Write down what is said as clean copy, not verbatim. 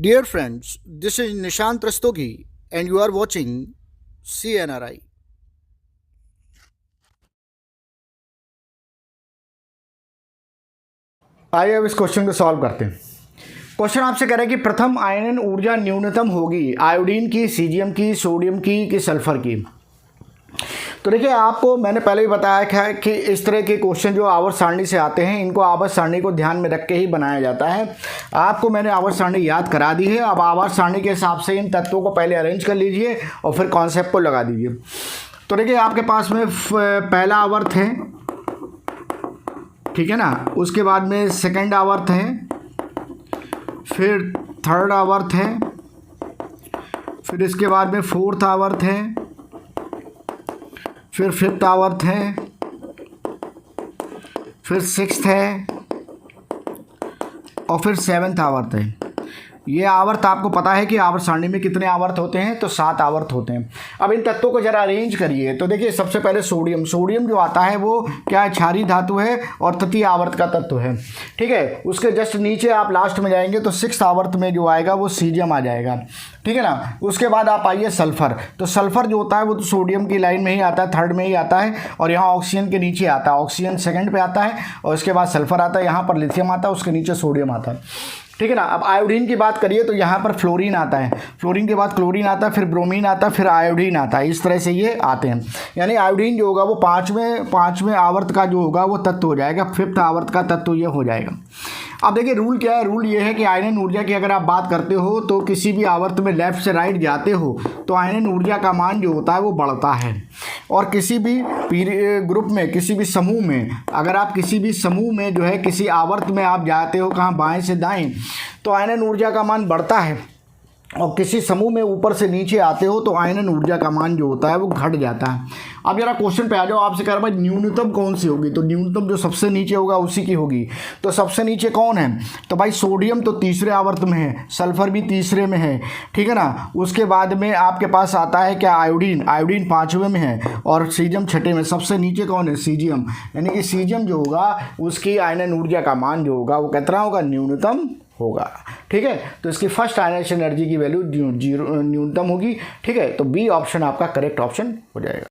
Dear friends, this is Nishant Rastogi and you are watching CNRI. आइए अब इस question को सॉल्व करते हैं। क्वेश्चन आपसे कह रहा है कि प्रथम आयनन ऊर्जा न्यूनतम होगी आयोडीन की, सीजियम की, सोडियम की कि सल्फर की। तो देखिए, आपको मैंने पहले ही बताया कि इस तरह के क्वेश्चन जो आवर्त सारणी से आते हैं, इनको आवर्त सारणी को ध्यान में रख के ही बनाया जाता है। आपको मैंने आवर्त सारणी याद करा दी है। अब आवर्त सारणी के हिसाब से इन तत्वों को पहले अरेंज कर लीजिए और फिर कॉन्सेप्ट को लगा दीजिए। तो देखिए, आपके पास में पहला आवर्त है, ठीक है ना, उसके बाद में सेकंड आवर्त है, फिर थर्ड आवर्त है, फिर इसके बाद में फोर्थ आवर्त है, फिर फिफ्थ आवर्त है, फिर सिक्स्थ है और फिर सेवन्थ आवर्त है। ये आवर्त आपको पता है कि आवर्त सारणी में कितने आवर्त होते हैं, तो 7 आवर्त होते हैं। अब इन तत्वों को जरा अरेंज करिए। तो देखिए, सबसे पहले सोडियम जो आता है वो क्या है, क्षारीय धातु है और तृतीय आवर्त का तत्व है, ठीक है। उसके जस्ट नीचे आप लास्ट में जाएंगे तो 6th आवर्त में जो आएगा वो सीजियम आ जाएगा, ठीक है ना। उसके बाद आप आइए सल्फर। तो सल्फर जो होता है वो तो सोडियम की लाइन में ही आता है, थर्ड में ही आता है और यहाँ ऑक्सीजन के नीचे आता है। ऑक्सीजन सेकंड पे आता है और उसके बाद सल्फर आता है, यहाँ पर लिथियम आता है, उसके नीचे सोडियम आता है, ठीक है ना। अब आयोडीन की बात करिए तो यहाँ पर फ्लोरीन आता है, फ्लोरीन के बाद क्लोरीन आता है, फिर ब्रोमीन आता है, फिर आयोडीन आता है। इस तरह से ये आते हैं। यानी आयोडीन जो होगा वो पाँचवें आवर्त का जो होगा वो तत्व हो जाएगा, 5th आवर्त का तत्व ये हो जाएगा। अब देखिए, रूल क्या है। रूल ये है कि आयनन ऊर्जा की अगर आप बात करते हो तो किसी भी आवर्त में लेफ्ट से राइट जाते हो तो आयनन ऊर्जा का मान जो होता है वो बढ़ता है। और किसी भी ग्रुप में, किसी भी समूह में, अगर आप किसी भी समूह में जो है किसी आवर्त में आप जाते हो कहाँ, बाएं से दाएं, तो आयनन ऊर्जा का मान बढ़ता है। और किसी समूह में ऊपर से नीचे आते हो तो आयनन ऊर्जा का मान जो होता है वो घट जाता है। अब जरा क्वेश्चन पे आ जाओ। आपसे कह रहा भाई न्यूनतम कौन सी होगी, तो न्यूनतम जो सबसे नीचे होगा उसी की होगी। तो सबसे नीचे कौन है, तो भाई सोडियम तो तीसरे आवर्त में है, सल्फर भी तीसरे में है, ठीक है ना। उसके बाद में आपके पास आता है क्या, आयोडीन 5वें में है और सीजियम 6ठे में। सबसे नीचे कौन है, सीजियम। यानी कि सीजियम जो होगा उसकी आयनन ऊर्जा का मान जो होगा वो कितना होगा, न्यूनतम होगा, ठीक है। तो इसकी फर्स्ट आयनेशन एनर्जी की वैल्यू न्यूनतम होगी, ठीक है। तो बी ऑप्शन आपका करेक्ट ऑप्शन हो जाएगा।